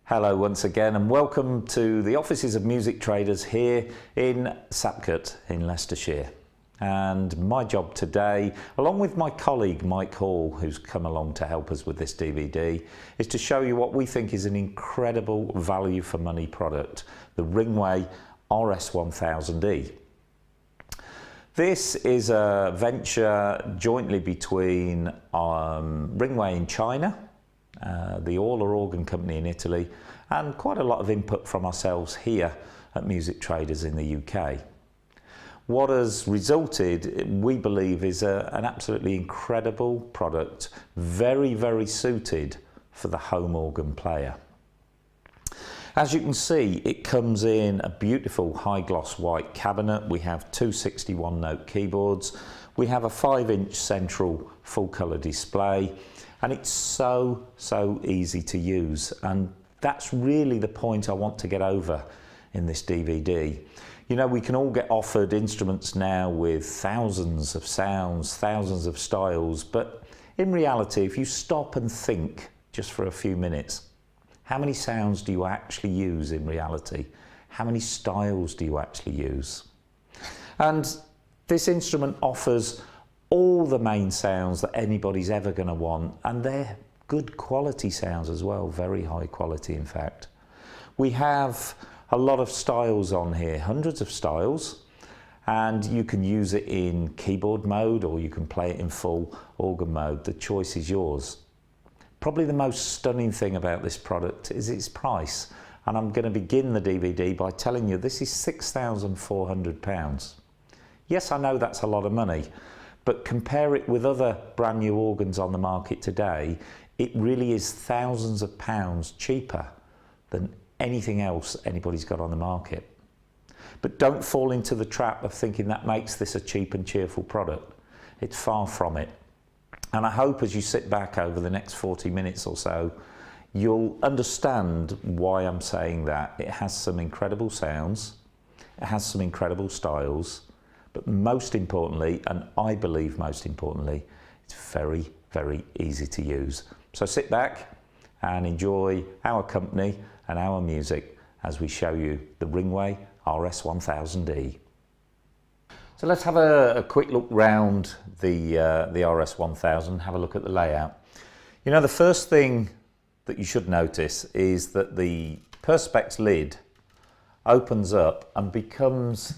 Hello once again and welcome to the offices of Music Traders here in Sapcut in Leicestershire. And my job today, along with my colleague Mike Hall, who's come along to help us with this DVD, is to show you what we think is an incredible value for money product, the Ringway RS1000e. This is a venture jointly between Ringway in China, the Organ company in Italy, and quite a lot of input from ourselves here at Music Traders in the UK. What has resulted, we believe, is an absolutely incredible product, very, very suited for the home organ player. As you can see, it comes in a beautiful high gloss white cabinet. We have two 61 note keyboards. We have a 5-inch central full colour display. And it's so easy to use, and that's really the point I want to get over in this DVD. You know, we can all get offered instruments now with thousands of sounds, thousands of styles, but in reality, if you stop and think just for a few minutes, how many sounds do you actually use in reality? How many styles do you actually use? And this instrument offers all the main sounds that anybody's ever going to want, and they're good quality sounds as well, very high quality in fact. We have a lot of styles on here, hundreds of styles, and you can use it in keyboard mode or you can play it in full organ mode. The choice is yours. Probably the most stunning thing about this product is its price, and I'm going to begin the DVD by telling you this is £6,400. Yes, I know that's a lot of money, but compare it with other brand new organs on the market today, it really is thousands of pounds cheaper than anything else anybody's got on the market. But don't fall into the trap of thinking that makes this a cheap and cheerful product. It's far from it. And I hope as you sit back over the next 40 minutes or so, you'll understand why I'm saying that. It has some incredible sounds, it has some incredible styles, but most importantly, and I believe most importantly, it's very, very easy to use. So sit back and enjoy our company and our music as we show you the Ringway RS1000e. So let's have a quick look round the RS1000, have a look at the layout. You know, the first thing that you should notice is that the Perspex lid opens up and becomes,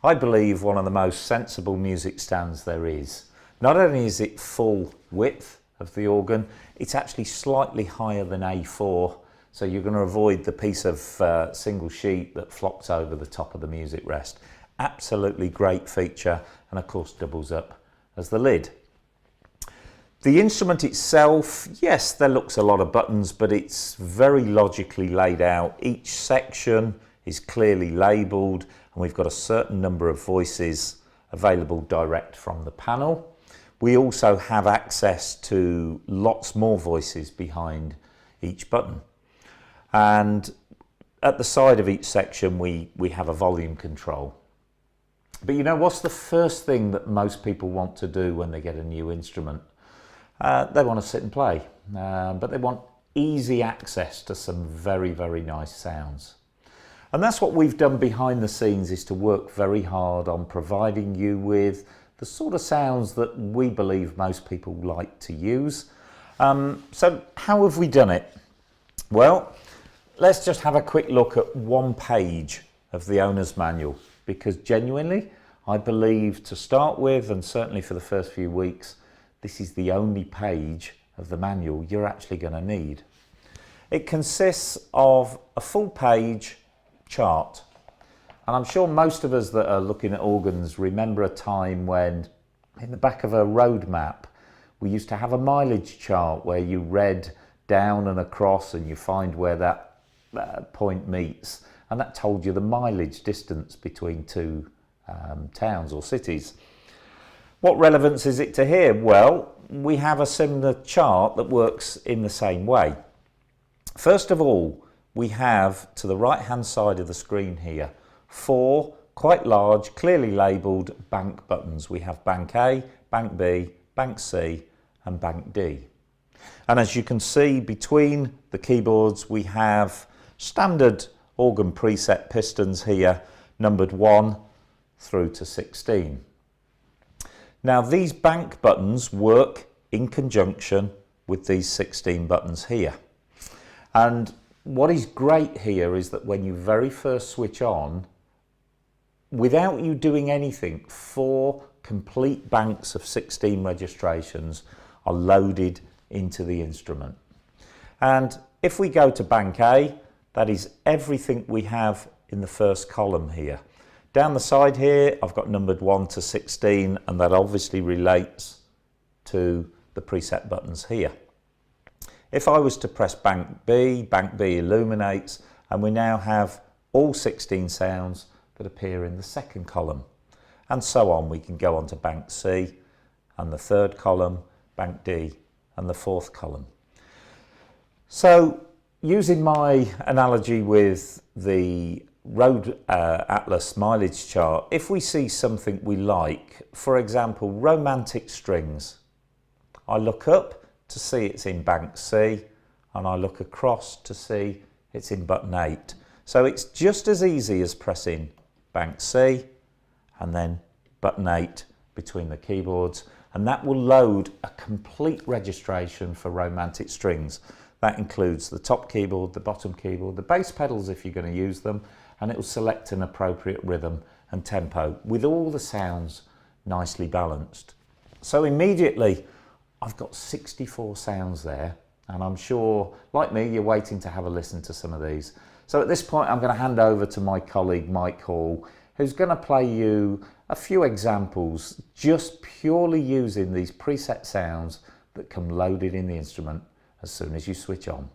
I believe, one of the most sensible music stands there is. Not only is it full width of the organ, it's actually slightly higher than A4, so you're going to avoid the piece of single sheet that flops over the top of the music rest. Absolutely great feature, and of course doubles up as the lid. The instrument itself, yes, there looks a lot of buttons, but it's very logically laid out. Each section is clearly labelled, and we've got a certain number of voices available direct from the panel. We also have access to lots more voices behind each button. And at the side of each section, we have a volume control. But you know, what's the first thing that most people want to do when they get a new instrument? They want to sit and play, but they want easy access to some very, very nice sounds. And that's what we've done behind the scenes, is to work very hard on providing you with the sort of sounds that we believe most people like to use. So how have we done it? Well, let's just have a quick look at one page of the owner's manual, because genuinely, I believe to start with, and certainly for the first few weeks, this is the only page of the manual you're actually going to need. It consists of a full page chart, And I'm sure most of us that are looking at organs remember a time when in the back of a road map we used to have a mileage chart where you read down and across and you find where that point meets, and that told you the mileage distance between two towns or cities. What relevance is it to here? Well, we have a similar chart that works in the same way. First of all, we have to the right hand side of the screen here 4 quite large, clearly labelled bank buttons. We have Bank A, Bank B, Bank C and Bank D. And as you can see, between the keyboards we have standard organ preset pistons here, numbered 1 through to 16. Now these bank buttons work in conjunction with these 16 buttons here. And what is great here is that when you very first switch on, without you doing anything, 4 complete banks of 16 registrations are loaded into the instrument. And if we go to Bank A, that is everything we have in the first column here. Down the side here, I've got numbered 1 to 16, and that obviously relates to the preset buttons here. If I was to press Bank B illuminates, and we now have all 16 sounds that appear in the second column. And so on, we can go on to Bank C and the third column, Bank D and the fourth column. So using my analogy with the road atlas mileage chart, if we see something we like, for example, romantic strings, I look up to see it's in Bank C and I look across to see it's in button 8. So it's just as easy as pressing Bank C and then button 8 between the keyboards, and that will load a complete registration for romantic strings. That includes the top keyboard, the bottom keyboard, the bass pedals if you're going to use them, and it will select an appropriate rhythm and tempo with all the sounds nicely balanced. So immediately I've got 64 sounds there, and I'm sure, like me, you're waiting to have a listen to some of these. So at this point I'm going to hand over to my colleague Mike Hall, who's going to play you a few examples just purely using these preset sounds that come loaded in the instrument as soon as you switch on.